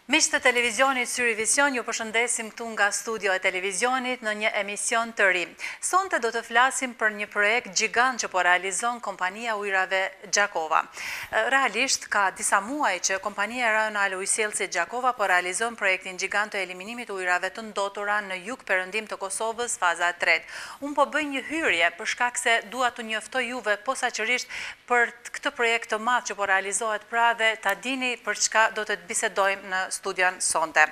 Miqtë të televizionit Syri Vision, ju përshëndesim këtu nga studio e televizionit në një emision të ri. Sonte do të flasim për një projekt gjigant që po realizon kompania ujërave Gjakova. Realisht, ka disa muaj që kompania rajonale ujësjellësit Gjakova po realizon projektin gjigant të eliminimit të ujërave të ndotura në jug perëndim të Kosovës, faza e tretë. Unë po bëj një hyrje për shkak se dua të njoftoj juve posaçërisht për këtë projekt të madh që po realizohet pra dhe ta dini për çka do të bisedojmë në studion sonte.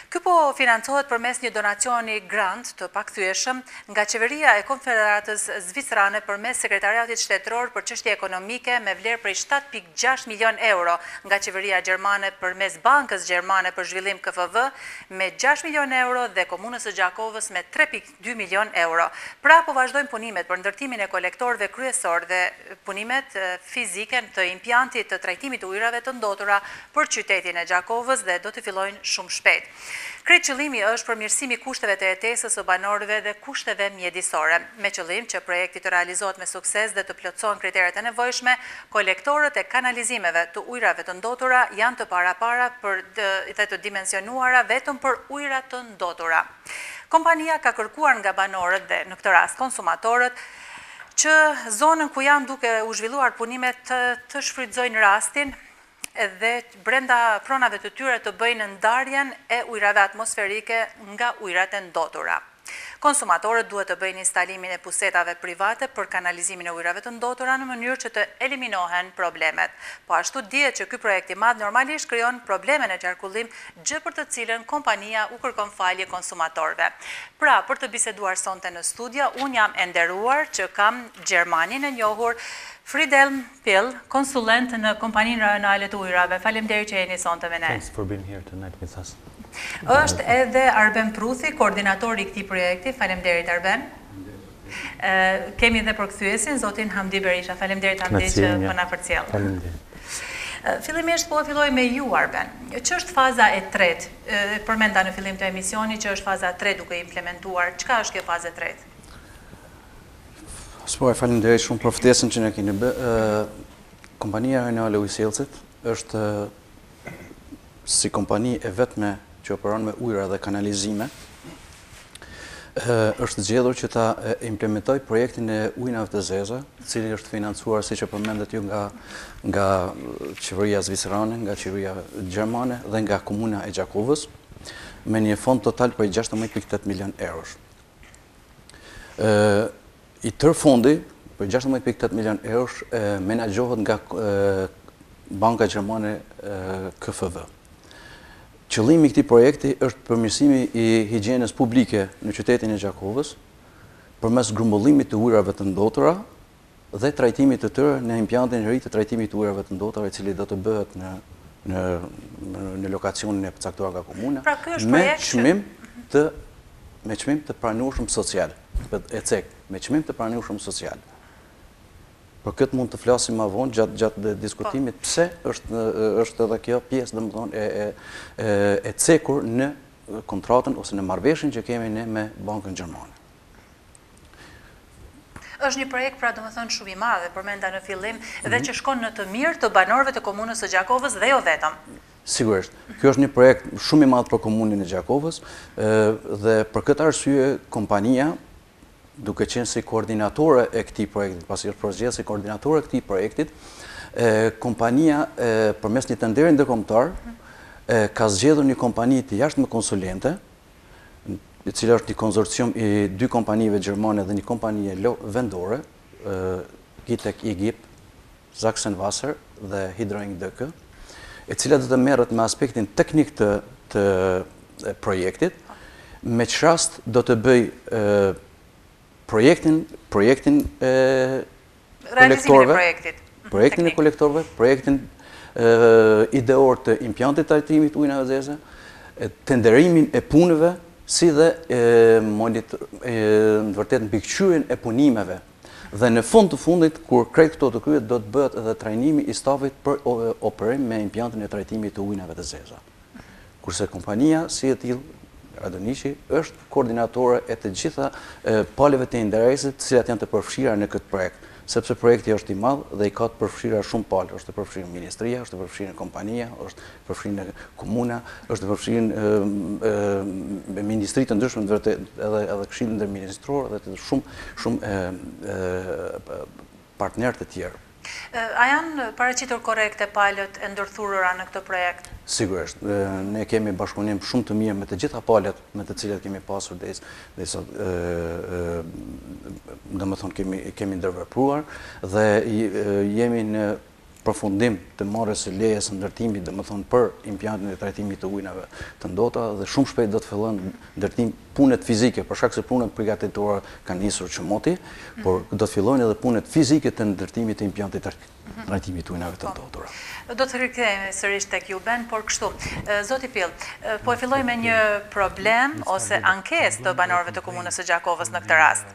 Ky po financohet përmes një donacioni grant të pakthyeshëm nga Qeveria e Konfederatës Zvicrane përmes Sekretariatit Shtetëror për Çështje Ekonomike me vlerë prej 7.6 milion euro nga Qeveria Gjermane përmes Bankës Gjermane për Zhvillim KFV me 6 milion euro dhe Komunës së Gjakovës me 3.2 milion euro. Pra po vazhdojmë punimet për ndërtimin e kolektorëve kryesor dhe punimet fizike të impiantit të trajtimit të ujërave të ndotura për qytetin e Gjakovës dhe do të fillojnë shumë shpejt. Krejt qëllimi është përmirësimi kushteve të jetesës së banorëve dhe kushteve mjedisore, me qëllim që projekti të realizohet me sukses dhe të plotësohen kriteret e nevojshme, kolektorët e kanalizimeve të ujërave të ndotura janë të para dhe të dimensionuara vetëm për ujërat të ndotura. Kompania ka kërkuar nga banorët dhe në këtë rast konsumatorët që zonën ku janë duke u zhvilluar punimet të shfrytëzojnë rastin dhe brenda pronave të tyre të bëjnë ndarjen e ujërave atmosferike nga ujërat e ndotura. Konsumatorët duhet të bëjnë instalimin e pusetave private për kanalizimin e ujërave të ndotura në mënyrë që të eliminohen problemet. Po ashtu dihet që ky projekt i madh normalisht krijon probleme në qarkullim, gjë për të cilën kompania u kërkon falje konsumatorëve. Pra, për të biseduar sonte në studio, unë jam e nderuar që kam Gjermanin e njohur Fridelm Pill, konsulent në kompaninë rajonale të ujërave. Faleminderit që jeni sonte me ne. Thanks for being here tonight with us. Është edhe Arben Pruthi, koordinatori i këtij projekti. Faleminderit Arben. Kemi edhe përkthyesin zotin Hamdi Berisha. Faleminderit Hamdi që po na përcjell. Faleminderit. Fillimisht po filloj me ju Arben. Që është faza e tretë? Përmenda në fillim të emisionit që është faza e tretë duke implementuar. Çka është kjo faza e tretë? Faleminderit shumë për ftesën që ne keni bë. Kompania rajonale ujësjellësit është si kompani e vetme që operon me ujëra dhe kanalizime, është zgjedhur që ta implementoj projektin e ujërave të zeza, i cili është financuar, siç e përmendet ju, nga Qeveria Zvicrane, nga Qeveria Gjermane dhe nga Komuna e Gjakovës, me një fond total për 16.8 milion eurosh. I tërë fondi, për 16.8 milion eurosh, menaxhohet nga Banka Gjermane KFV. Qëllimi i këtij projekti është përmirësimi i higjienës publike në qytetin e Gjakovës përmes grumbullimit të ujërave të ndotura dhe trajtimit të tyre në impiantin e ri të trajtimit të ujërave të ndotura, i cili do të bëhet në lokacionin e përcaktuar nga komuna, me çmim të pranueshëm social. Me çmim të pranueshëm social. Për këtë mund të flasim më vonë gjatë diskutimit pse është edhe kjo pjesë, domethënë, e cekur në kontratën ose në marrëveshjen që kemi ne me Bankën Gjermane. Është një projekt pra domethënë shumë i madh, përmenda në fillim, dhe që shkon në të mirë të banorëve të komunës së Gjakovës dhe jo vetëm. Sigurisht. Kjo është një projekt shumë i madh për komunën e Gjakovës dhe për këtë arsye kompania, duke qenë si koordinatore e këtij projekti, pasi është përgjithësi si koordinatore e këtij projektit, kompania përmes një tenderi ndërkombëtar ka zgjedhur një kompani të jashtme konsulente, i cila është një konsorcium i dy kompanive gjermane dhe një kompanie vendore, Gitek IGIP, Sachsen-Wasser dhe Hydroing DK, e cila do të merret me aspektin teknik të projektit, me çrast do të bëj projektin e kolektorëve, projektin ideor të impiantit të trajtimit ujërave të zeza, tenderimin e punëve, si dhe në vërtet mbikëqyrjen e punimeve. Dhe në fund të fundit, kur krejt këto të kryet, do të bëhet edhe trajnimi i stafit për operim me impiantin e trajtimit të ujërave të zeza. Kurse kompania si e tillë Radonishi është koordinatore e të gjitha palëve të interesit të cilat janë të përfshira në këtë projekt. sepse projekti është i madh dhe i ka të përfshira shumë palë, është të përfshirë ministria, është të përfshirë kompania, është të përfshirë komuna, është të përfshirë ministri të ndryshme, edhe këshillin ndërministror dhe të shumë partnerë të tjerë. A janë paraqitur korrekte palët e ndërthurura në këtë projekt? Sigurisht, ne kemi bashkëpunim shumë të mirë me të gjitha palët me të cilat kemi pasur dhe më thonë kemi ndërvepruar dhe jemi në përfundim të marrjes së lejes së ndërtimit, dhe më thonë për impiantin e trajtimit të ujërave të ndota dhe shumë shpejt do të fillon ndërtim punet fizike, për shkak se punët përgatitore kanë nisur çmoti, por do të fillojnë edhe punet fizike të ndërtimit të impiantit të trajtimit të ujërave të ndotura. Do të rikthehemi sërish tek ju Ben, por kështu, zoti Pill, po e filloj me një problem ose ankesë të banorëve të komunës së Gjakovës në këtë rast.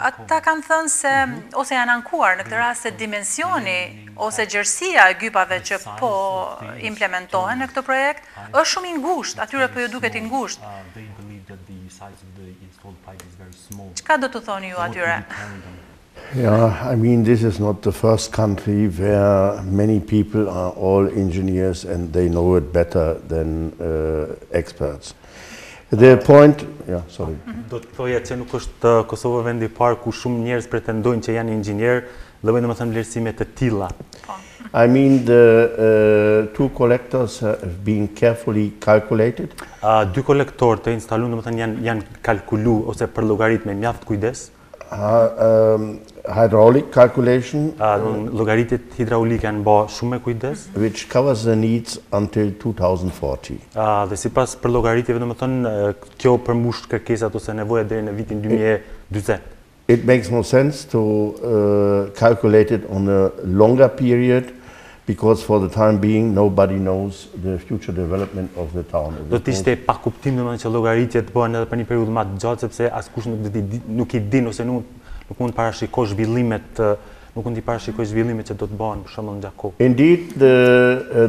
Ata kanë thënë se, ose janë ankuar në këtë rast se dimensioni ose gjerësia e gypave që po implementohen në këtë projekt është shumë i ngushtë, atyre po ju duket i ngushtë. Çka do të thoni ju atyre? Yeah, I mean, this is not the first country where many people are all engineers and they know it better than experts. The point, yeah, sorry. Do të thoja që nuk është Kosova vendi i parë ku shumë njerëz pretendojnë që janë inxhinier dhe bëjnë domethënë vlerësime të tilla. I mean, the two collectors have been carefully calculated. Dy kolektorë të instaluar domethënë janë kalkuluar ose për llogarit me mjaft kujdes. Hydraulic calculation, llogaritet hidraulike janë bërë shumë me kujdes, which covers the needs until 2040. Dhe sipas për llogaritjeve domethënë kjo përmbush kërkesat ose nevojat deri në vitin 2040. It makes more sense to calculate it on a longer period, because for the time being nobody knows the future development of the town. Do të ishte pa kuptim domethënë që llogaritjet bëhen edhe për një periudhë më të gjatë, sepse askush nuk i din ose nuk mund të parashikoj zhvillimet që do të bëhen për shembull në Gjakovë. Indeed, the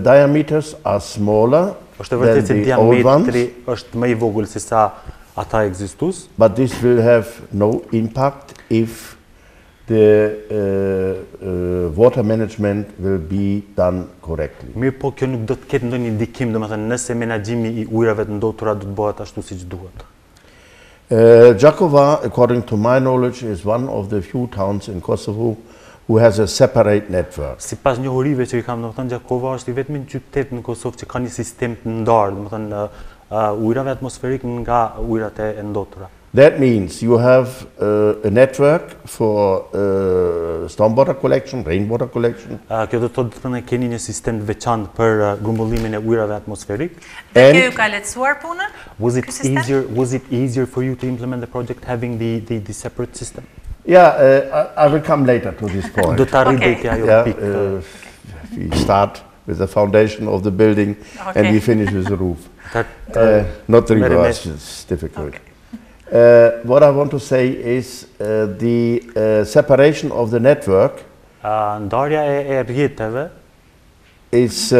diameters are smaller Është vërtet se diametri është më i vogël se sa ata ekzistus, but this will have no impact if the water management will be done correctly. Mirë, po kjo nuk do të ketë ndonjë ndikim, domethënë nëse menaxhimi i ujërave të ndotura do të bëhet ashtu siç duhet. Gjakova, according to my knowledge, is one of the few towns in Kosovo who has a separate network. Sipas njohurive që I kam, domethënë Gjakova është I vetmi qytet në Kosovë që ka një sistem të ndarë, domethënë ujërave atmosferik nga ujërat e ndotura. That means you have a network for stormwater collection, rainwater collection. Kjo do të thotë të keni një sistem të veçantë për grumbullimin e ujërave atmosferik. Dhe kjo ju ka lehtësuar punën? Was it easier for you to implement the project having the separate system? Yeah, I will come later to this point. Do të arrijë deri ajo pikë. We start with the foundation of the building and we finish with the roof. Not the reverse, it's difficult. What I want to say is the separation of the network ndarja e rrjeteve is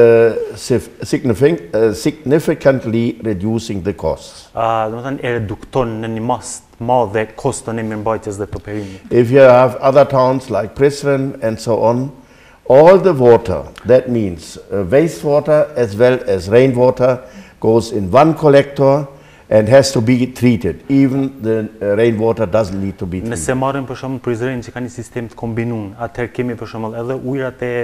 significantly reducing the costs. Domethënë e redukton në një masë të madhe koston e mirëmbajtjes dhe të operimit. If you have other towns like Prizren and so on, all the water, that means wastewater as well as rainwater, goes in one collector and has to be treated. Even the rainwater doesn't need to be treated. Nëse marrim për shembull Prizren që ka një sistem të kombinuar, atëherë kemi për shembull edhe ujërat e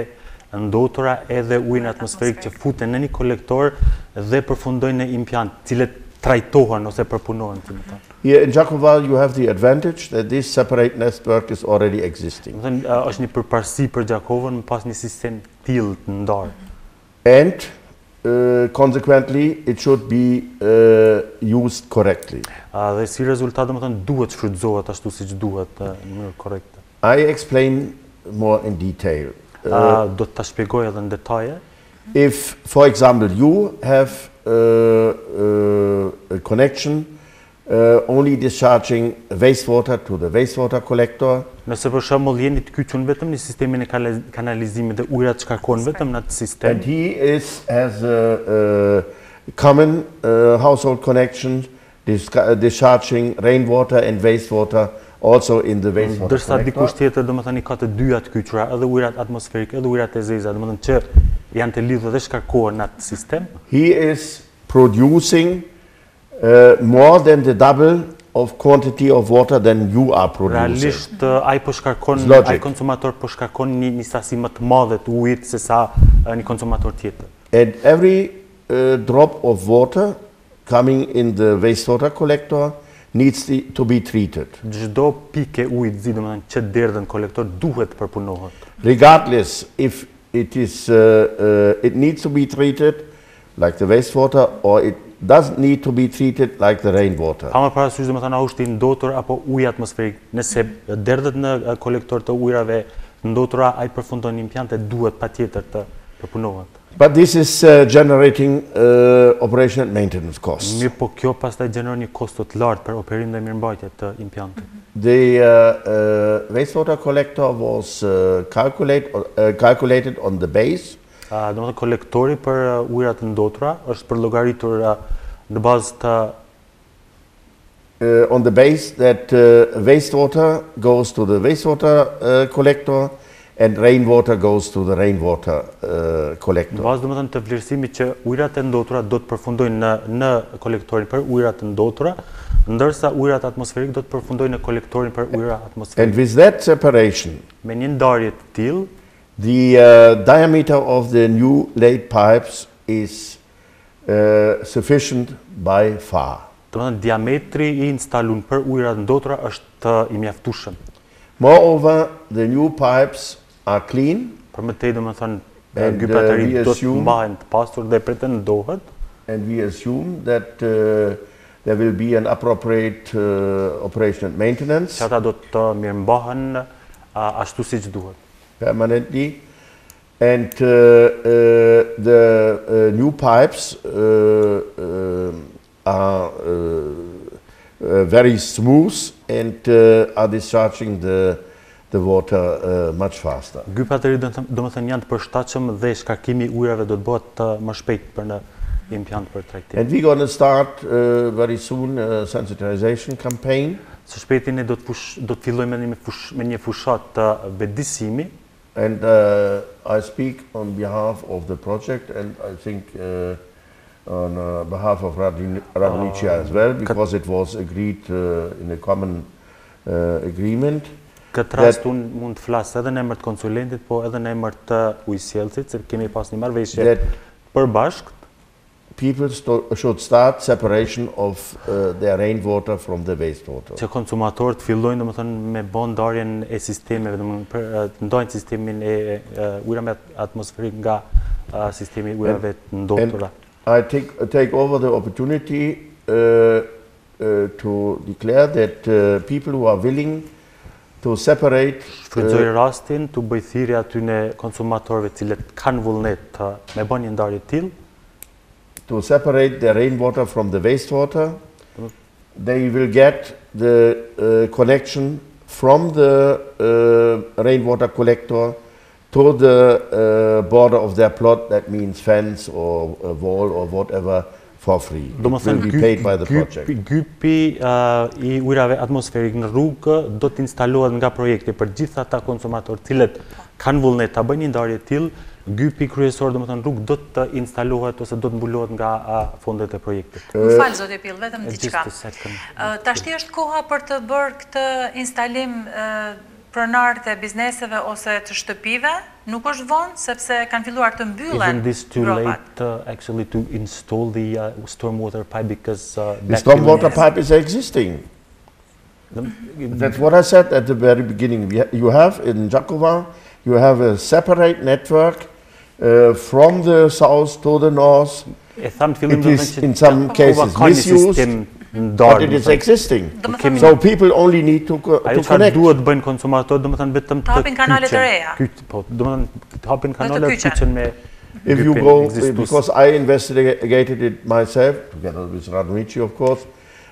ndotura edhe ujin atmosferik që futen në një kolektor dhe përfundojnë në impiant, cilët trajtohen ose përpunohen, si më thonë. Here in Gjakova you have the advantage that this separate network is already existing. Është një përparësi për Gjakovën me pas një sistem të tillë të ndarë. And consequently it should be used correctly. Dhe si rezultat domethënë duhet shfrytëzohet ashtu siç duhet në mënyrë korrekte. I explain more in detail. Do të ta shpjegoj edhe në detaje. If, for example, you have a connection only discharging wastewater to the wastewater collector, Nëse për shembull jeni të kyçur vetëm në sistemin e kanalizimit dhe ujërat shkarkohen vetëm në atë sistem. and he has a common household connection discharging rainwater and wastewater also in the wastewater Dërsa dikush collector. tjetër domethënë i ka të dyja të kyçura, edhe ujërat atmosferik, edhe ujërat e zeza, domethënë që janë të lidhur dhe shkarkohen në atë sistem. He is producing more than the double of quantity of water than you are producing. Realisht ai po shkarkon, It's logic. ai konsumator po shkarkon një sasi më të madhe të ujit se sa një konsumator tjetër. And every drop of water coming in the wastewater collector needs to be treated. Çdo pikë ujit zi domethënë që derdhen kolektor duhet përpunohet. Regardless if it is it needs to be treated like the wastewater or it doesn't need to be treated like the rainwater. Ka më parasysh domethënë a është i ndotur apo uji atmosferik. Nëse derdhet në kolektor të ujrave ndotura, ai përfundon në impiante, duhet patjetër të përpunohet. But this is generating operation and maintenance costs. Mirë, po kjo pastaj gjeneron një kosto të lartë për operim dhe mirëmbajtje të impiantit. The wastewater collector was calculated on the base. Domethënë kolektori për ujërat ndotura është përllogaritur në bazë të on the base that wastewater goes to the wastewater collector and rainwater goes to the rainwater collector. Në bazë domethënë të vlerësimit që ujërat e ndotura do të përfundojnë në kolektorin për ujërat ndotura, ndërsa ujërat atmosferik do të përfundojnë në kolektorin për ujëra atmosferik. And with that separation, Me një ndarje të tillë, the diameter of the new laid pipes is sufficient by far. domethënë diametri i instaluar për ujërat ndotura është i mjaftueshëm. Moreover, the new pipes are clean. Përmëtej domethënë And, gypatarit we do të assume- mbahen të pasur dhe pretendohet And we assume that there will be an appropriate operation and maintenance që ata do të mirëmbahen ashtu siç duhet. permanently. And the new pipes are very smooth and are discharging the water much faster. Gypatarit domethënë janë të përshtatshëm dhe shkarkimi i ujërave do të bëhet më shpejt për në impiant për trajtim. And we're going to start very soon a sensitization campaign. Së shpejti ne do të fillojmë me një fushat të vëdësimi. And I speak on behalf of the project and I think on behalf of Radonici as well, because it was agreed in a common agreement. Këtë rast unë mund të flas edhe në emër të konsulentit, po edhe në emër të ujësjellësit, se kemi pas një marrëveshje That përbashkët. people should start separation of their rainwater from the wastewater. Që konsumatorët fillojnë domethënë me bën ndarjen e sistemeve, domethënë për të ndajnë sistemin e ujërave atmosferik nga sistemi i ujërave të ndotura. I take over the opportunity to declare that people who are willing to separate Shfrytëzoj rastin të bëj thirrje aty në konsumatorëve të cilët kanë vullnet me bën një ndarje të tillë, to separate the rainwater from the wastewater. They will get the connection from the rainwater collector to the border of their plot, that means fence or a wall or whatever, for free. It will be paid by the project. Gypi i ujërave atmosferik në rrugë do të instalohet nga projekti për gjithë ata konsumatorë cilët kanë vullnet ta bëjnë një ndarje të tillë. Gypi kryesor domethënë rrugë do të instalohet ose do të mbulohet nga fondet e projektit. Më falë, zoti Pill, vetëm diçka. Just a second. Tashti është koha për të bërë këtë instalim pronarët e bizneseve ose të shtëpive, nuk është vonë sepse kanë filluar të mbyllen Isn't this too gropat. late actually to install the stormwater pipe because The stormwater pipe is existing. That's what I said at the very beginning. You have in Jakova, you have a separate network from the south to the north. E tham fillim It is in some cases misused, but it is existing. So people only need to Ajo çfarë connect. duhet bëjnë konsumatorët domethënë vetëm të hapin kanale të reja. Po, domethënë të hapin kanale të kyçen. kyçen me If you gypin go, ekzistus. because I investigated it myself, together with Radonici, of course,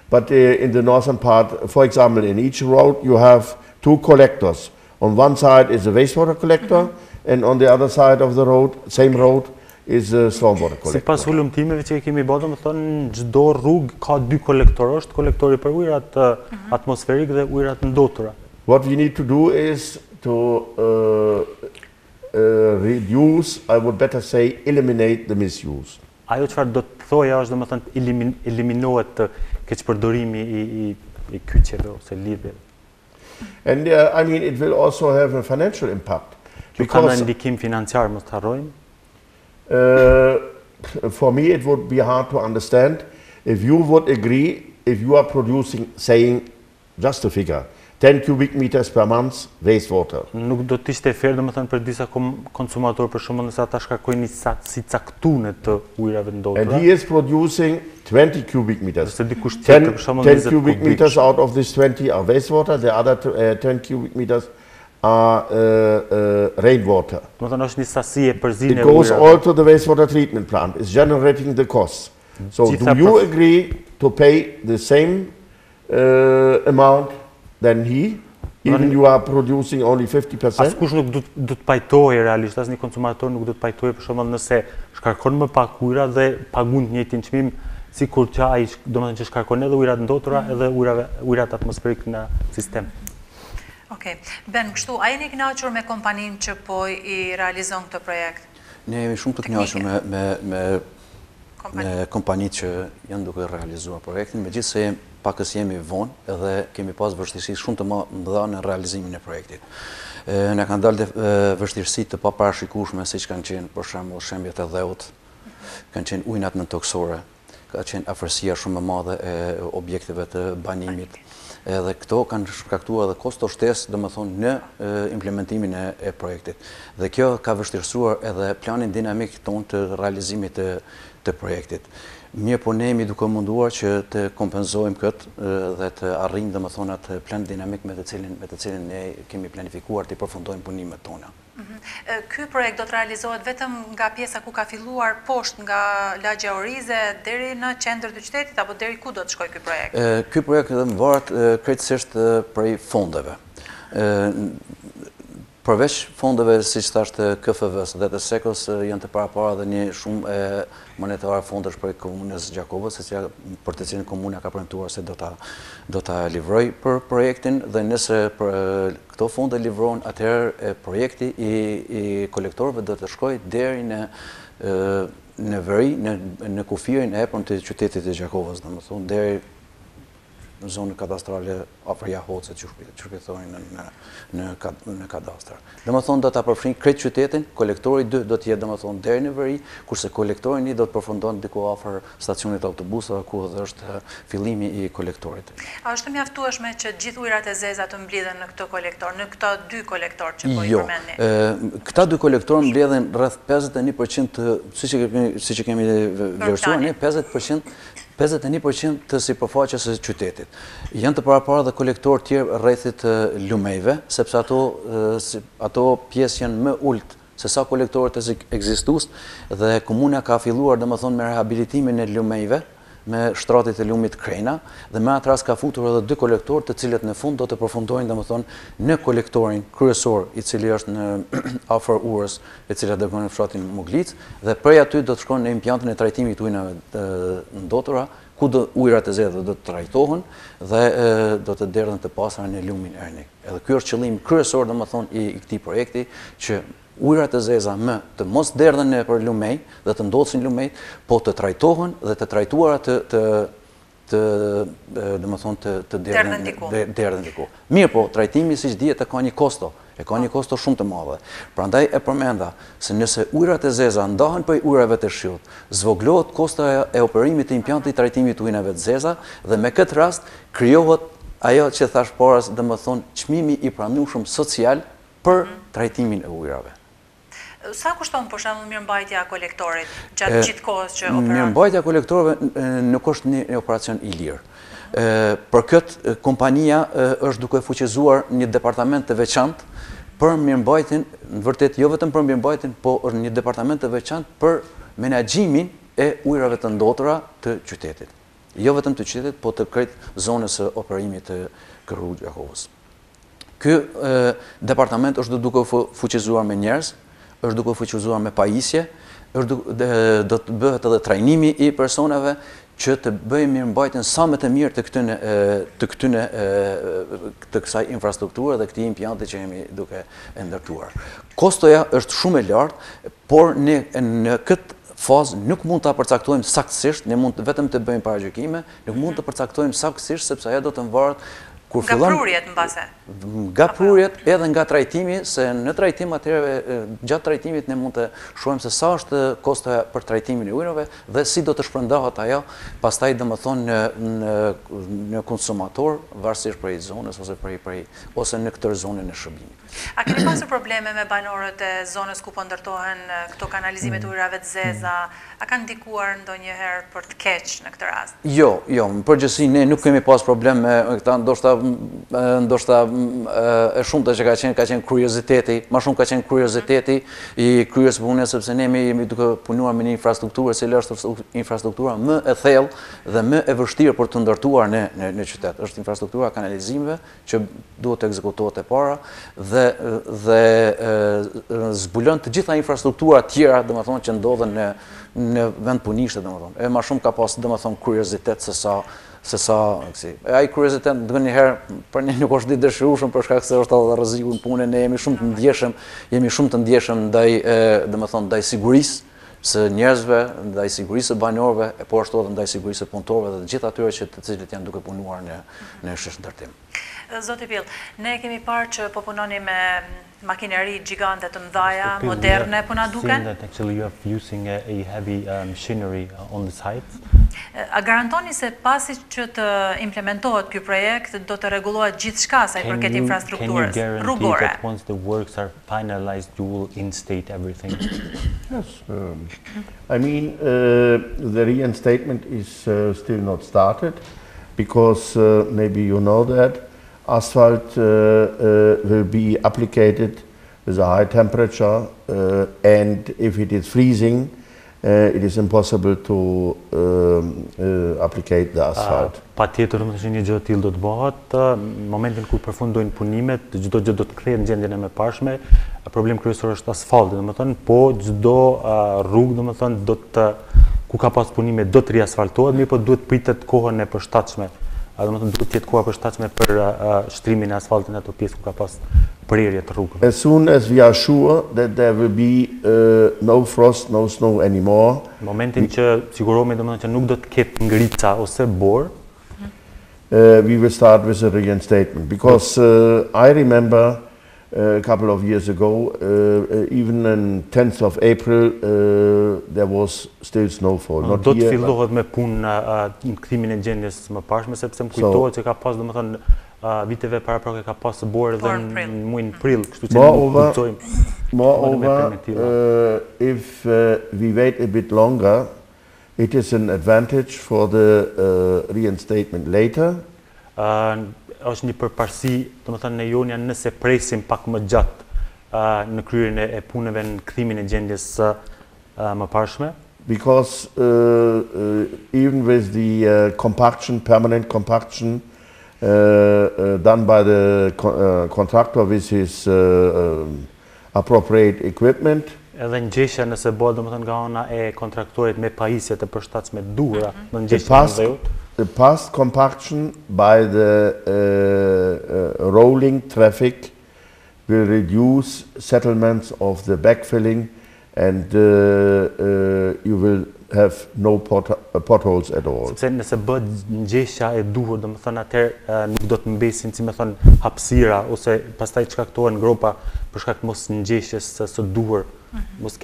but in the northern part, for example, in each road, you have two collectors. On one side is a wastewater collector, and on the other side of the road, same road, is a stormwater collector. Sipas hulumtimeve që kemi bërë, domethënë çdo rrugë ka 2 kolektorë, është kolektori për ujërat atmosferik dhe ujërat ndotura. What we need to do is to reduce, I would better say, eliminate the misuse. Ajo çfarë do të thoja është domethënë eliminohet keqpërdorimi i kyçeve ose lidhjeve. And I mean, it will also have a financial impact. Ka një ndikim financiar, mos të harrojmë. For me, it would be hard to understand if you would agree, if you are producing, saying, just a figure, 10 cubic meters per month wastewater. Nuk do të ishte fair, domethënë për disa konsumatorë, për shembull, nëse ata shkarkojnë një si caktuar të ujërave ndotura. And he is producing 20 cubic meters. 10 cubic meters out of this 20 are wastewater, the other 10 cubic meters are rainwater. It goes all to the wastewater treatment plant. It's generating the costs. So do you agree to pay the same amount than he, even you are producing only 50%? Askush nuk do të pajtojë realisht, asnjë konsumator nuk do të pajtojë për shembull nëse shkarkon më pak ujëra dhe paguan të njëjtin çmim sikur që ai domethënë që shkarkon edhe ujërat ndotura edhe ujërat atmosferik në sistem. Okej. Ben, kështu, a jeni kënaqur me kompaninë që po i realizon këtë projekt? Ne jemi shumë të kënaqur me kompanitë që janë duke realizuar projektin, megjithëse pakës jemi vonë edhe kemi pas vështirësi shumë të mëdha në realizimin e projektit. Ne kanë dalë vështirësi të paparashikueshme, siç kanë qenë për shembull shembjet e dheut, kanë qenë ujnat nëntoksore, ka qenë afërsia shumë e madhe e objekteve të banimit. Edhe këto kanë shkaktuar edhe kostoshtesë, domethënë në implementimin e projektit. Dhe kjo ka vështirësuar edhe planin dinamik tonë të realizimit të projektit. Mirë, po ne jemi duke munduar që të kompenzojmë këtë dhe të arrijmë domethënë atë plan dinamik me të cilin ne kemi planifikuar të përfundojmë punimet tona. Ky projekt do të realizohet vetëm nga pjesa ku ka filluar poshtë nga lagja Orize deri në qendër të qytetit, apo deri ku do të shkojë ky projekt? Ky projekt varet krejtësisht prej fondeve. Përveç fondeve, siç thashë, KFV-s dhe të SEKO-s, janë të parapara dhe një shumë monetare fondesh për komunës Gjakovës, për të cilin komuna ka premtuar se do ta livroj për projektin, dhe nëse këto fonde livrohen, atëherë projekti i kolektorëve do të shkojë deri në veri, në kufirin e hapur të qytetit të Gjakovës, domethënë deri në zonën kadastrale afër Jahoce që shpjetohen në kadastër. Domethënë do ta përfshin krejt qytetin, kolektori 2 do të jetë domethënë deri në veri, kurse kolektori 1 do të përfundon diku afër stacionit të autobusave ku është fillimi i kolektorit. A është mjaftueshme që gjithë ujërat e zeza të mbledhen në këtë kolektor, në këto 2 kolektor që po i përmendni? Jo. Këta 2 kolektor mbledhen rreth 51% siç e kemi vlerësuar ne, 51% të sipërfaqes së qytetit. Janë të parapara dhe kolektorë tjerë rrethit lumejve, sepse ato pjesë janë më ulët se sa kolektorët ekzistues, dhe komuna ka filluar domethënë me rehabilitimin e lumejve, me shtratit e lumit Krena, dhe me atë rast ka futur edhe 2 kolektorë, të cilët në fund do të përfundojnë domethënë në kolektorin kryesor, i cili është në afër Urës, e cila dërgon në fshatin Muglic, dhe prej aty do të shkojnë në impiantin e trajtimit të ujërave ndotura, ku ujërat e zezë do të trajtohen dhe do të derdhen të pasura në lumin Ernik. Edhe ky është qëllimi kryesor domethënë i këtij projekti, që ujërat e zeza të mos derdhen nëpër lumej dhe të ndodhin lumej, po të trajtohen dhe të trajtuara të derdhen diku. Mirë, po trajtimi siç dihet ka një kosto. Ka një kosto shumë të madhe. Prandaj e përmenda se nëse ujërat e zeza ndahen prej ujërave të shiut, zvoglohet kosta e operimit të impiantit trajtimit të ujërave të zeza, dhe me këtë rast krijohet ajo që thash paras, domethënë çmimi i pranueshëm social për trajtimin e ujërave. Sa kushton për shembull mirëmbajtja e kolektorit gjatë gjithë kohës që operon? Mirëmbajtja e kolektorëve nuk është një operacion i lirë. Për këtë kompania është duke fuqizuar një departament të veçantë për mirëmbajtjen, në vërtet jo vetëm për mirëmbajtjen, po është një departament të veçantë për menaxhimin e ujërave të ndotura të qytetit. Jo vetëm të qytetit, po të krejt zonës së operimit të Rrugë Gjakovës. Ky departament është duke fuqizuar me njerëz, është duke fuqizuar me pajisje, do të bëhet edhe trajnimi I personave që të bëjmë mirëmbajtjen sa më të mirë të kësaj infrastrukture dhe këtij impianti që jemi duke e ndërtuar. Kostoja është shumë e lartë, por në këtë fazë nuk mund ta përcaktojmë saktësisht, ne mund vetëm të bëjmë paragjykime, nuk mund të përcaktojmë saktësisht sepse ajo do të varet kur fillon nga prurjet mbase. Nga prurjet edhe nga trajtimi, se në trajtim atëherë gjatë trajtimit ne mund të shohim se sa është kostoja për trajtimin e ujërave dhe si do të shpërndahet ajo pastaj domethënë në konsumator, varësisht prej zonës ose në këtë zonën e shërbimit. A keni pasur probleme me banorët e zonës ku po ndërtohen këto kanalizimet e ujërave të zeza? A kanë ndikuar ndonjëherë për të keq në këtë rast? Jo, në përgjithësi ne nuk kemi pas probleme me këta, ndoshta e shumta që ka qenë kurioziteti, më shumë ka qenë kurioziteti I kryes punës sepse ne jemi duke punuar me një infrastrukturë e cila është infrastruktura më e thellë dhe më e vështirë për të ndërtuar në qytet. Është infrastruktura kanalizimeve që duhet të ekzekutohet e para dhe zbulon të gjitha infrastruktura tjera, domethënë që ndodhen në vend punishte, domethënë. E më shumë ka pas domethënë kuriozitet se sa ai kuriozitet ndonjëherë për ne nuk është I dëshirueshëm për shkak se është edhe rreziku në punë, ne jemi shumë të ndjeshëm ndaj domethënë ndaj sigurisë së njerëzve, ndaj sigurisë së banorëve, por ashtu edhe ndaj sigurisë së punëtorëve dhe të gjithë atyre të cilët janë duke punuar në ndërtim. Zoti Pill, ne kemi parë që po punoni me makineri gjigante të mëdha, moderne, po na duken? That actually you are using a heavy machinery on the site. A garantoni se pasi që të implementohet ky projekt do të rregullohet gjithçka sa I përket infrastrukturës rrugore? That once the works are finalized you will instate everything? Yes. I mean, the reinstatement is still not started because maybe you know that asphalt will be applied with a high temperature and if it is freezing it is impossible to apply the asphalt. Patjetër që një gjë e tillë do të bëhet, në momentin kur përfundojnë punimet, çdo gjë do të kthehet në gjendjen e mëparshme. Problemi kryesor është asfalti, domethënë, po çdo rrugë domethënë do të ku ka pas punime do të riasfaltohet, mirë po duhet pritet kohën e përshtatshme. Domethënë duhet të jetë koha përshtatshme për shtrimin e asfaltit në ato pjesë ku ka pas prerje të rrugëve. As soon as we are sure that there will be no frost, no snow anymore. Në momentin që sigurohemi domethënë që nuk do të ketë ngrica ose borë, we will start with a reinstatement because I remember a couple of years ago, even on 10th of April, there was still snowfall. Do të fillohet me punë në kthimin e gjendjes më parshme, sepse më kujtohet që ka pas domethënë viteve paraprake ka pas borë dhe në muajin prill, kështu që moreover, if we wait a bit longer, it is an advantage for the reinstatement later. Është një përparësi, domethënë ne jonja nëse presim pak më gjatë në kryerjen e punëve në kthimin e gjendjes më parshme. Because even with the compaction, permanent compaction done by the contractor with his appropriate equipment, edhe ngjeshja nëse bëhet domethënë nga ana e kontraktorit me pajisje të përshtatshme të duhura, në ngjeshje the past compaction by the rolling traffic will reduce settlements of the backfilling and you will have no potholes at all. Sepse nëse bëhet ngjeshja e duhur, domethënë atëherë nuk do të mbesin, si më thon, hapësira ose pastaj shkaktohen gropa për shkak mos ngjeshjes së duhur.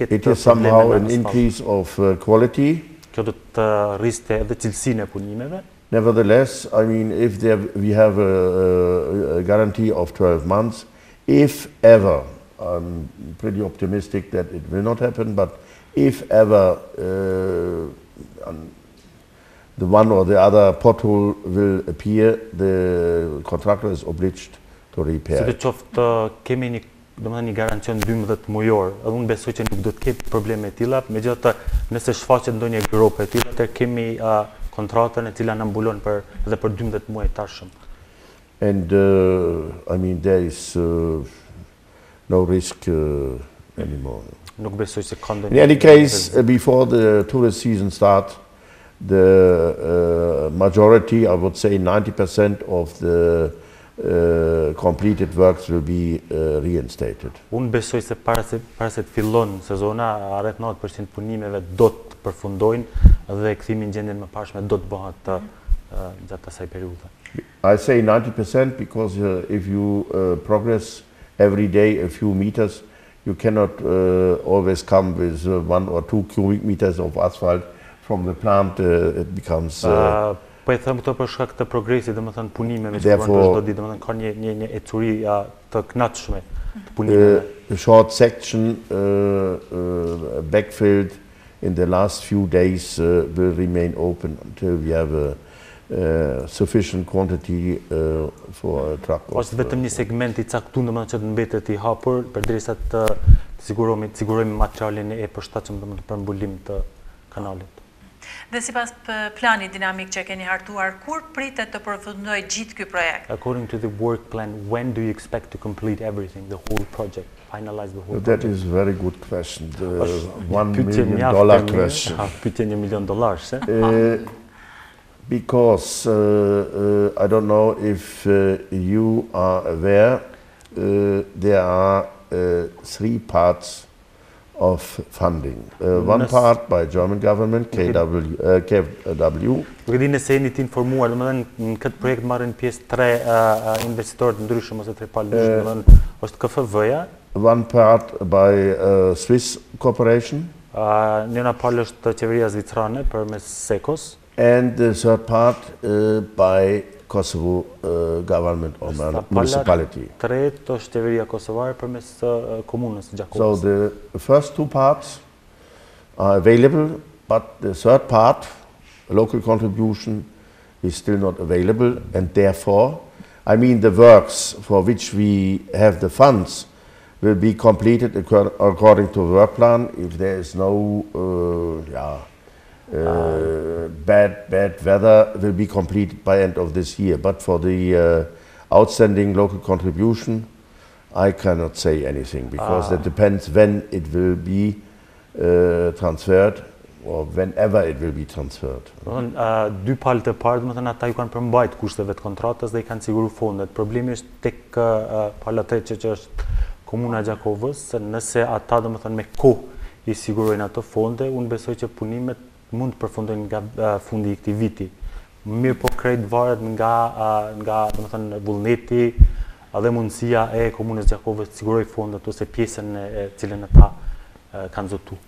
It is somehow an increase of quality. Kjo do të rriste edhe cilësinë e punimeve. Nevertheless, I mean, if we have a guarantee of 12 months, if ever, I'm pretty optimistic that it will not happen, but if ever the one or the other pothole will appear, the contractor is obliged to repair. Si të qoftë kemi një garancion 12 mujor, edhe unë besoj që nuk do të ketë probleme të tilla, megjithatë nëse shfaqet ndonjë grope të tilla, atëherë kemi kontratën e cila na mbulon edhe për 12 muaj të tashëm. And I mean there is no risk anymore. Nuk besoj se ka ndonjë. In any case, before the tourist season starts, the majority, I would say 90% of the completed works will be reinstated. Unë besoj se para se të fillon sezona, rreth 90% punimeve do të përfundojnë dhe kthimi në gjendjen më parshme do të bëhet gjatë asaj periudhe. I say 90% because if you progress every day a few meters, you cannot always come with 1 or 2 cubic meters of asphalt from the plant. It becomes... Po e them këto për shkak të progresit, domethënë punimeve që bëhen çdo ditë, domethënë ka një ecuri të këndshme të punimeve. The short section backfilled in the last few days will remain open until we have a sufficient quantity for a truck. Është vetëm një segment i caktuar domethënë që të mbetet i hapur përderisa të sigurojmë materialin e përshtatshëm domethënë për mbulim të kanalit. Dhe sipas planit dinamik që keni hartuar, kur pritet të përfundoj gjithë ky projekt? According to the work plan, when do you expect to complete everything, the whole project, finalize the whole project? That is a very good question, the $1 million question. Pyetje $1 million, because I don't know if you are aware, there are 3 parts of funding. One part by German government, KfW. Nuk e di nëse jeni të informuar, domethënë në këtë projekt marrin pjesë 3 investitorë të ndryshëm ose 3 palë ndryshëm, domethënë është KfW-ja. One part by Swiss corporation. Njëra palë është qeveria zvicerane përmes SECOS. And the third part by Kosovo government or municipality. Tretë është qeveria kosovare përmes komunës së Gjakovës. So the first 2 parts are available, but the third part, local contribution, is still not available, and therefore, I mean the works for which we have the funds will be completed according to the work plan if there is no bad weather will be completed by end of this year. But for the outstanding local contribution, I cannot say anything because that depends when it will be transferred or whenever it will be transferred. Dy palët e parë, domethënë ata ju kanë përmbajt kushteve të kontratës dhe i kanë siguru fondet. Problemi është tek pala tretë që është komuna e Gjakovës, se nëse ata domethënë me kohë i sigurojnë ato fonde, unë besoj që punimet mund të përfundojnë nga fundi i këtij viti. Mirë po krejt varet nga domethënë vullneti dhe mundësia e komunës Gjakovës të sigurojë fondet ose pjesën e cilën ata kanë zotuar.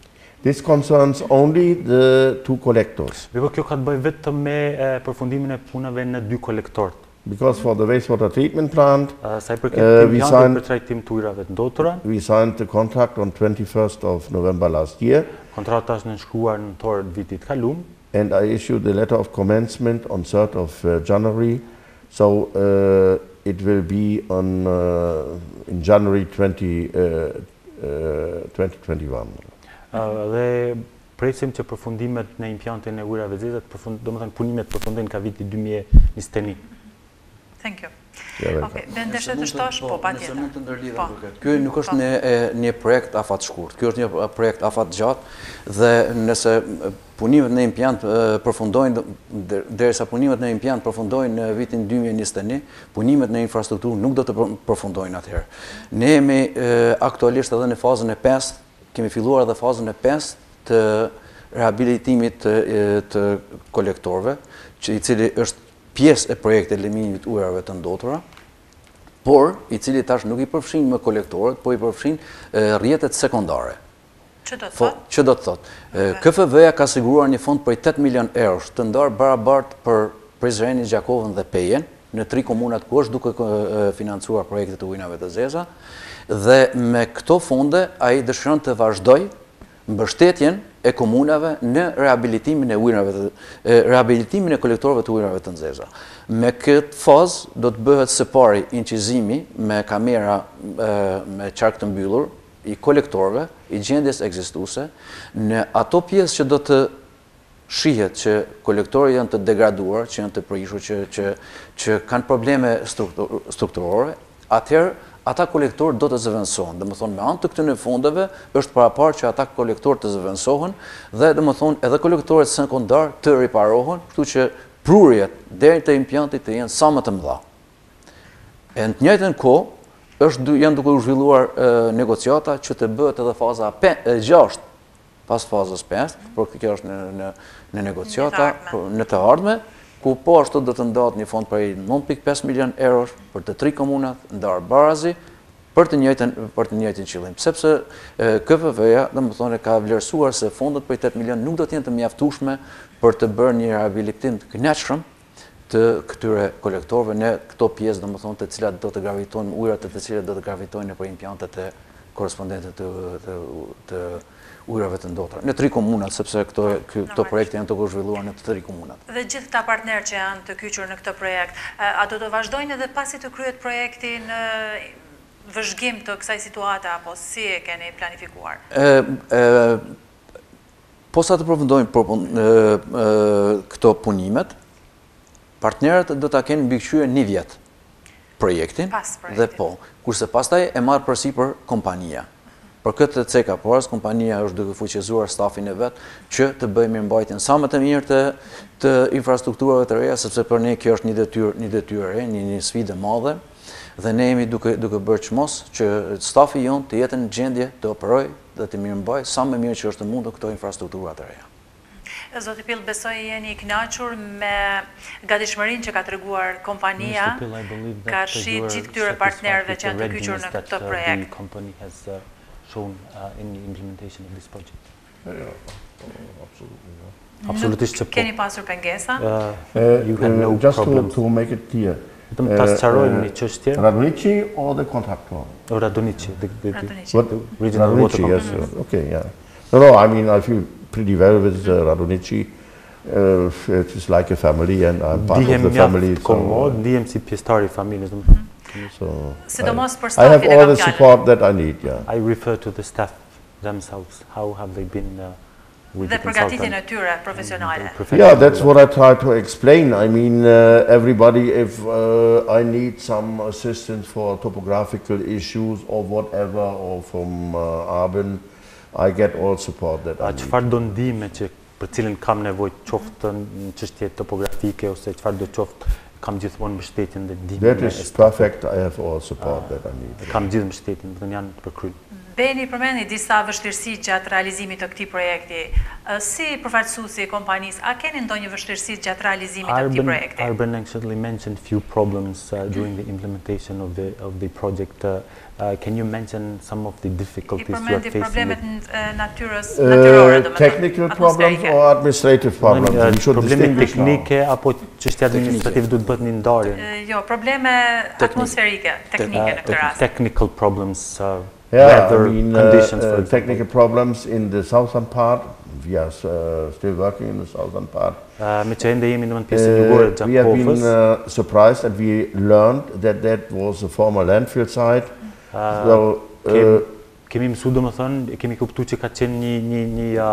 This concerns only the 2 collectors. Kjo ka të bëjë vetëm me përfundimin e punave në 2 kolektorët. Because for the wastewater treatment plant, we signed the contract on 21st of November last year. Kontrata është nënshkruar në nëntor të vitit kaluar. And I issued the letter of commencement on 3rd of January. So it will be on in January 2021. Dhe presim që përfundimet në impiantin e ujërave të zeza, domethënë punimet përfundojnë ka viti 2021. Thank you. Okay, Bendesh të shtosh, po patjetër. Nëse mund të ndërlidhem duket. Ky nuk është një projekt afat shkurt. Ky është një projekt afat gjatë dhe nëse punimet në impiant përfundojnë derisa punimet në impiant përfundojnë në vitin 2021, punimet në infrastrukturë nuk do të përfundojnë atëherë. Ne jemi aktualisht edhe në fazën e 5, kemi filluar edhe fazën e 5 të rehabilitimit të kolektorëve, i cili është pjesë e projektit eliminimit ujërave të ndotura, por i cili tash nuk i përfshin më kolektorët, po i përfshin rrjetet sekondare. Që do të thotë? Që do të thotë. KfW-ja ka siguruar një fond për 8 milion eurosh të ndarë barabartë për Prizrenin, Gjakovën dhe Pejen, në 3 komunat ku është duke financuar projektet e ujërave të zeza, dhe me këto fonde ai dëshiron të vazhdoj mbështetjen e komunave në rehabilitimin e ujërave, rehabilitimin e kolektorëve të ujërave të nxehta. Me këtë fazë do të bëhet së pari incizimi me kamera me qark të mbyllur i kolektorëve, i gjendjes ekzistuese, në ato pjesë që do të shihet që kolektorët janë të degraduar, që janë të prishur, që kanë probleme strukturore, atëherë ata kolektor do të zëvendësohen. Domethënë me anë të këtyre fondeve është paraparë që ata kolektor të zëvendësohen dhe domethënë edhe kolektorët sekondar të riparohen, kështu që prurjet deri te impianti të jenë sa më të mëdha. E në të njëjtën kohë janë duke u zhvilluar negociata që të bëhet edhe faza 6 pas fazës 5, por kjo është në negociata në të ardhme, ku po ashtu do të ndahet një fond për 9.5 milion euro për të 3 komunat ndar barazi për të njëjtin qëllim. Sepse KFV-ja domethënë ka vlerësuar se fondet për 8 milion nuk do të jenë të mjaftueshme për të bërë një rehabilitim të kënaqshëm të këtyre kolektorëve në këto pjesë domethënë të cilat do të gravitojnë ujërat të cilat do të gravitojnë nëpër impiantet e korrespondente të ujërave të ndotura. Në 3 komunat, sepse këto projekte janë të zhvilluar në të 3 komunat. Dhe gjithë këta partnerë që janë të kyçur në këtë projekt, a do të vazhdojnë edhe pasi të kryhet projekti në vëzhgim të kësaj situate, apo si e keni planifikuar? Posa të përfundojnë këto punimet, partnerët do ta kenë mbikëqyrë 1 vjet projektin dhe kurse pastaj e marr përsipër kompania. Për këtë ceka porës, kompania është duke fuqizuar stafin e vet që të bëjë mirëmbajtjen sa më të mirë të infrastrukturave të reja, sepse për ne kjo është një detyrë e re, një sfidë e madhe, dhe ne jemi duke bërë çmos që stafi jon të jetë në gjendje të operojë dhe të mirëmbajë sa më mirë që është mundur këto infrastruktura të reja. Zoti Pill, besoj jeni i kënaqur me gatishmërinë që ka treguar kompania, ka shit gjithë këtyre partnerëve që janë të kyçur në këtë projekt. Shown in the implementation of this project. Absolutely. Nuk keni pasur pengesa? You had no just problems. To make it clear. Radonici or the contractor? Radonici, the regional water company. Yes, okay, yeah. No, I mean, I feel pretty well with Radonici. It is like a family and I'm part of the family. DMC pjesëtari familjes. So I have all the support that I need. Yeah. I refer to the staff themselves. How have they been with the përgatitjen e tyre profesionale? Yeah, that's what I try to explain. I mean, everybody, if I need some assistance for topographical issues or whatever, or from Arben, I get all support that I need. Çfarë do ndihme që për cilën kam nevojë, qoftë në çështje topografike ose çfarë do qoftë, kam gjithmonë mbështetjen dhe ndihmën. That is perfect. I have all support that I need. Kam gjithë mbështetjen, do të janë të përkryer. Beni përmendi disa vështirësi gjatë realizimit të këtij projekti. Si përfaqësuesi i kompanisë, a keni ndonjë vështirësi gjatë realizimit të këtij projekti? Arben actually mentioned few problems during the implementation of the project. Can you mention some of the difficulties you are facing? Problemet natyrore, technical problems or administrative problems? We should Problemet teknike apo çështje administrative duhet bëhet një ndarje? Jo, probleme atmosferike, teknike në këtë rast. Technical problems. Yeah, I mean, technical problems in the southern part. We are still working in the southern part. We have been surprised and we learned that was a former landfill site. Kemi mësuar domethënë, kemi kuptuar që ka qenë një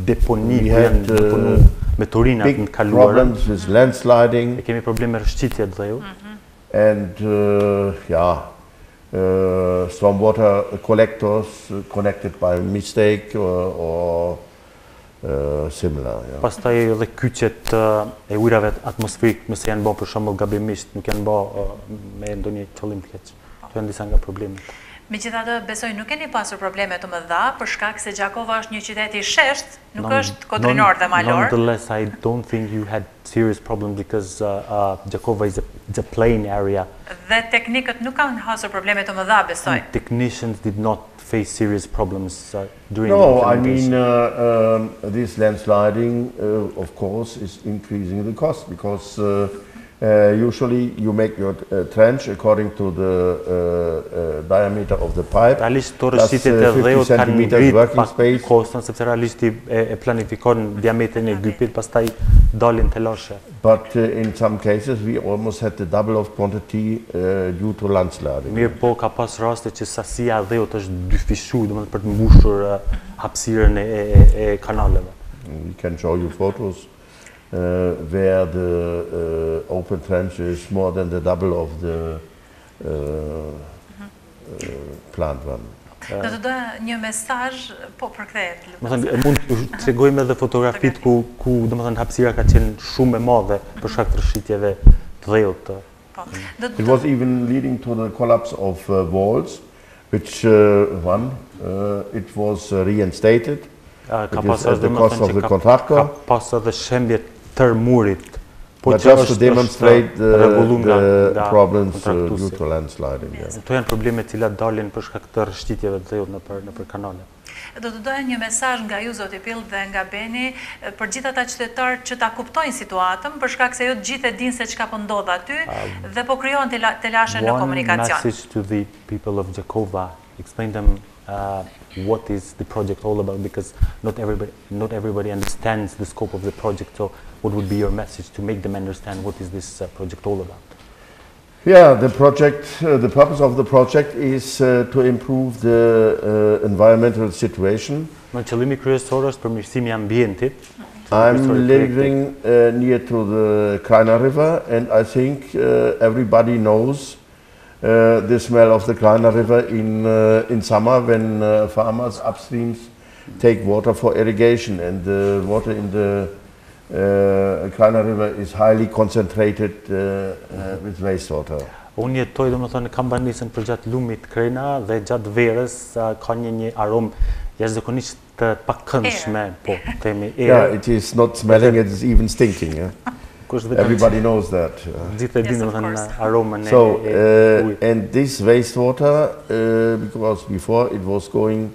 deponi ku janë deponuar me turinat në të kaluara. Problems with landsliding. Kemi probleme rrëshqitje të dheu. And stormwater collectors connected by mistake or similar. Yeah. Pastaj edhe kyçet e ujërave atmosferik, nëse janë bërë për shembull gabimisht, nuk janë bërë me ndonjë qëllim të keq. Këto janë disa nga problemet. Megjithatë, besoj nuk keni pasur probleme të mëdha për shkak se Gjakova është një qytet i shesht, nuk është kodrinor dhe malor. Nonetheless, I don't think you had serious problems because Gjakova is a plain area. Dhe teknikët nuk kanë hasur probleme të mëdha, besoj. Technicians did not face serious problems during the implementation. No, I mean, this landsliding, of course, is increasing the cost because usually you make your trench according to the diameter of the pipe. Plus 50 centimeters working space. Kostën sepse realisht e planifikon diametrin e gypit, pastaj dalin telashe. But in some cases we almost had the double of quantity due to landsliding. Mirë po ka pas raste që sasia e dheut është dyfishuar, domethënë për të mbushur hapësirën e kanaleve. We can show you photos where the open trench is more than the double of the planned one. Do të doja një mesazh, po përkthehet. Mund të tregojmë edhe fotografit ku domethënë hapësira ka qenë shumë e madhe për shkak të rrshitjeve të dhëut. It was even leading to the collapse of walls, which it was reinstated. It is at the cost of the contractor. Ka pas edhe shembje tër murit. But just to demonstrate the problems due to landsliding. Këto janë probleme të cilat dalin për shkak të rrshitjeve të dhëut nëpër kanale. Do të doja një mesazh nga ju zoti Pill dhe nga Beni për gjithë ata qytetarë që ta kuptojnë situatën, për shkak se jo të gjithë e dinë se çka po ndodh aty dhe po krijohen telashe në komunikacion. One message to the people of Gjakova, explain them what is the project all about, because not everybody understands the scope of the project. So what would be your message to make them understand what is this project all about? Yeah, the purpose of the project is to improve the environmental situation. Qëllimi kryesor është përmirësimi i ambientit. I'm living near to the Kraina River, and I think everybody knows the smell of the Kraina River in summer when farmers upstreams take water for irrigation, and the water in the Kraina River is highly concentrated with wastewater. Unë jetoj domethënë në Kambanisën përgjatë lumit Krena dhe gjatë verës ka një aromë jashtëzakonisht të pakëndshme, po themi erë. Yeah, it is not smelling, it is even stinking. Yeah? Everybody knows that. Gjithë e dinë domethënë aromën e ujit. And this wastewater, because before it was going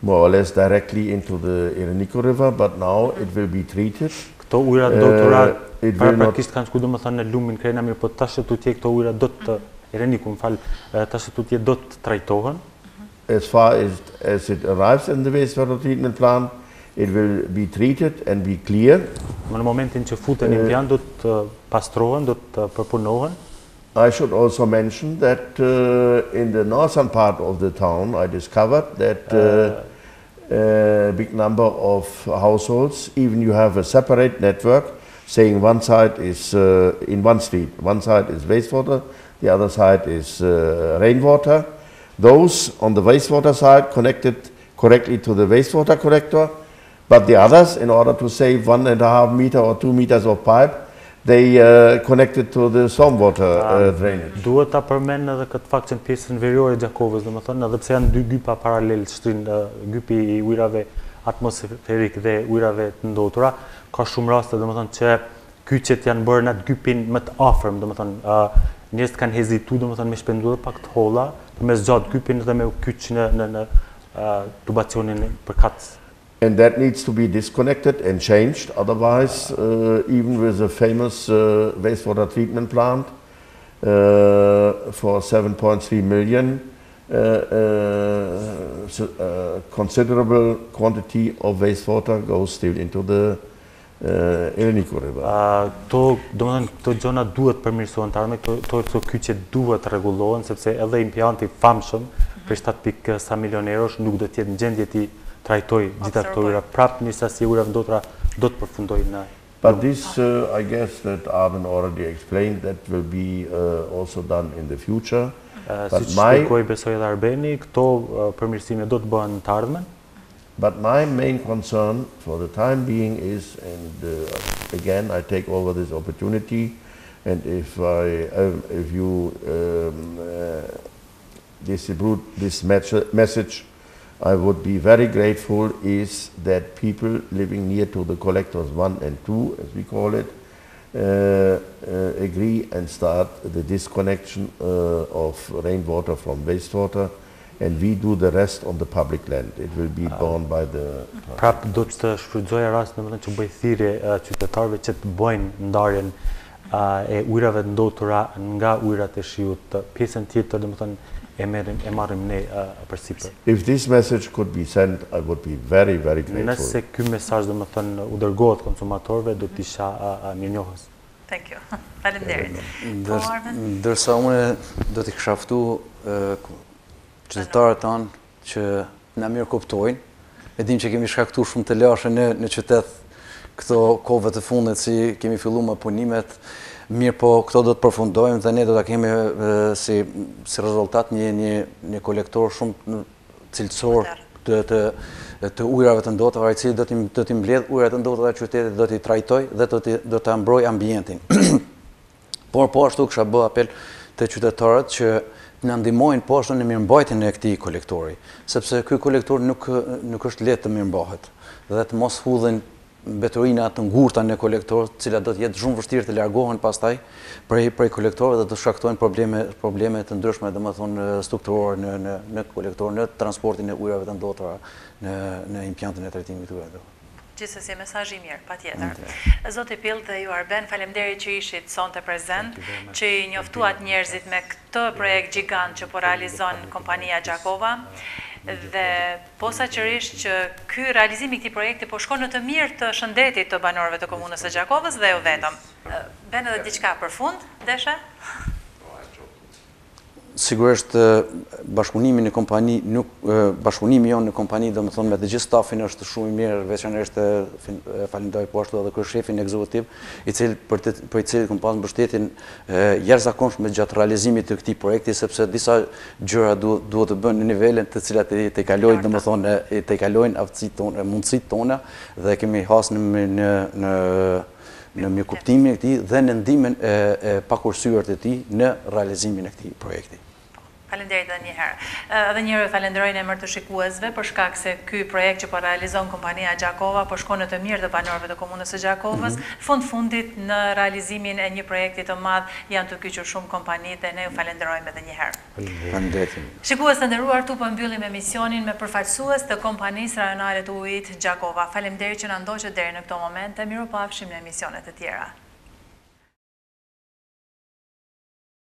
more or less directly into the Ireniko River, but now it will be treated. Këto ujëra ndotura paraprakisht kanë shku domethënë në lumin Krena, mirë, po tash tutje këto ujëra do të Ireniku, tash tutje do të trajtohen. As far as it arrives in the wastewater treatment plant, it will be treated and be clear. Në momentin që futen në impiant do të pastrohen, do të përpunohen. I should also mention that in the northern part of the town, I discovered that a big number of households, even you have a separate network, saying one side is in one street, one side is wastewater, the other side is rainwater. Those on the wastewater side connected correctly to the wastewater collector, but the others, in order to save 1.5 meter or 2 meters of pipe, they connected to the stormwater drainage. Duhet ta përmend edhe këtë fakt që në pjesën veriore Gjakovës, domethënë, edhe pse janë dy gypa paralel, gypi i ujërave atmosferik dhe ujërave të ndotura, ka shumë raste domethënë që kyçet janë bërë në atë gypin më të afërm, domethënë njerëzit kanë hezituar domethënë me shpenduar pak të holla përmes gjatë gypin dhe me kyç në tubacionin përkat. And that needs to be disconnected and changed, otherwise even with a famous wastewater treatment plant for 7.3 million, considerable quantity of wastewater goes still into the Ireniko River. Këto gjona duhet përmirësohen tarme, këto kyçe duhet rregullohen, sepse edhe impianti famshëm për 7.sa milion eurosh nuk do të jetë në gjendje të trajtoj gjitha këto ujëra prapë, një sasi ujërave ndotura do të përfundojnë në. But this, I guess that Arden already explained, that will be also done in the future. Si që shpjegoi besoj edhe Arbeni, këto përmirësime do të bëhen në të ardhmen. But my main concern for the time being is, and again I take over this opportunity, and if you distribute this message, I would be very grateful, is that people living near to the collectors 1 and 2, as we call it, agree and start the disconnection of rainwater from wastewater, and we do the rest on the public land. It will be borne by the... Prap do të shfrytëzoja rast në që bëj thirrje qytetarëve që të bëjnë ndarjen e ujërave të ndotura nga ujërat e shiut. Pjesën tjetër e marrim ne përsipër. If this message could be sent, I would be very, very grateful. Nëse ky mesazh u dërgohet konsumatorëve, do të isha mirënjohës. Thank you. Faleminderit. Ndërsa unë do t'i kisha ftu qytetarët tanë që na mirë kuptojnë, e dim që kemi shkaktuar shumë të lashe në qytet këto kohëve të fundit, si kemi filluar me punimet, Mirë po, këto do të përfundojmë dhe ne do të kemi si rezultat një kolektor shumë cilësor të ujërave të ndotura, i cili do t'i mbledh ujërat të ndotura të qytetit, do t'i trajtoj dhe do t'a mbroj ambientin. Por po ashtu kisha bë apel të qytetarët që na ndihmojnë po ashtu në mirëmbajtjen e këtij kolektori, sepse ky kolektor nuk është lehtë të mirëmbahet dhe të mos hudhen mbeturina të ngurta në kolektor, të cilat do të jetë shumë vështirë të largohen pastaj prej kolektorëve dhe të shkaktojnë probleme të ndryshme, domethënë strukturore në kolektor, në transportin e ujërave të ndotura në impiantin e trajtimit të ujërave. Gjithsesi, mesazh i mirë, patjetër. Zoti Pill dhe ju Arben, faleminderit që ishit sonte prezent, që i njoftuat njerëzit me këtë projekt gjigant që po realizon kompania Gjakova. Dhe posaçërisht që ky realizimi i këtij projekti po shkon në të mirë të shëndetit të banorëve të komunës së Gjakovës dhe jo vetëm. Ben edhe diçka për fund, Desha? Sigurisht bashkëpunimi në kompani bashkëpunimi jonë në kompani, domethënë me të gjithë stafin është shumë i mirë, veçanërisht falenderoj po ashtu edhe kryeshefin ekzekutiv, i cili për i cili kam pasur mbështetjen jashtëzakonshme gjatë realizimit të këtij projekti, sepse disa gjëra duhet të bëhen në nivele të cilat të kalojnë, domethënë të kalojnë aftësitë tona, mundësitë tona dhe kemi hasur në mirëkuptimin e këtij dhe në ndihmën e pakursyer të tij në realizimin e këtij projekti. Faleminderit edhe një herë. Edhe një herë falenderoj në emër të shikuesve për shkak se ky projekt që po realizon kompania Gjakova po shkon në të mirë të banorëve të komunës së Gjakovës. Fundit në realizimin e një projekti të madh janë të kyçur shumë kompani dhe ne ju falenderojmë edhe një herë. Faleminderit. Shikues të nderuar, tu po mbyllim emisionin me përfaqësues të kompanisë rajonale të ujit Gjakova. Faleminderit që na ndoqët deri në këtë moment. Mirupafshim në emisionet e tjera.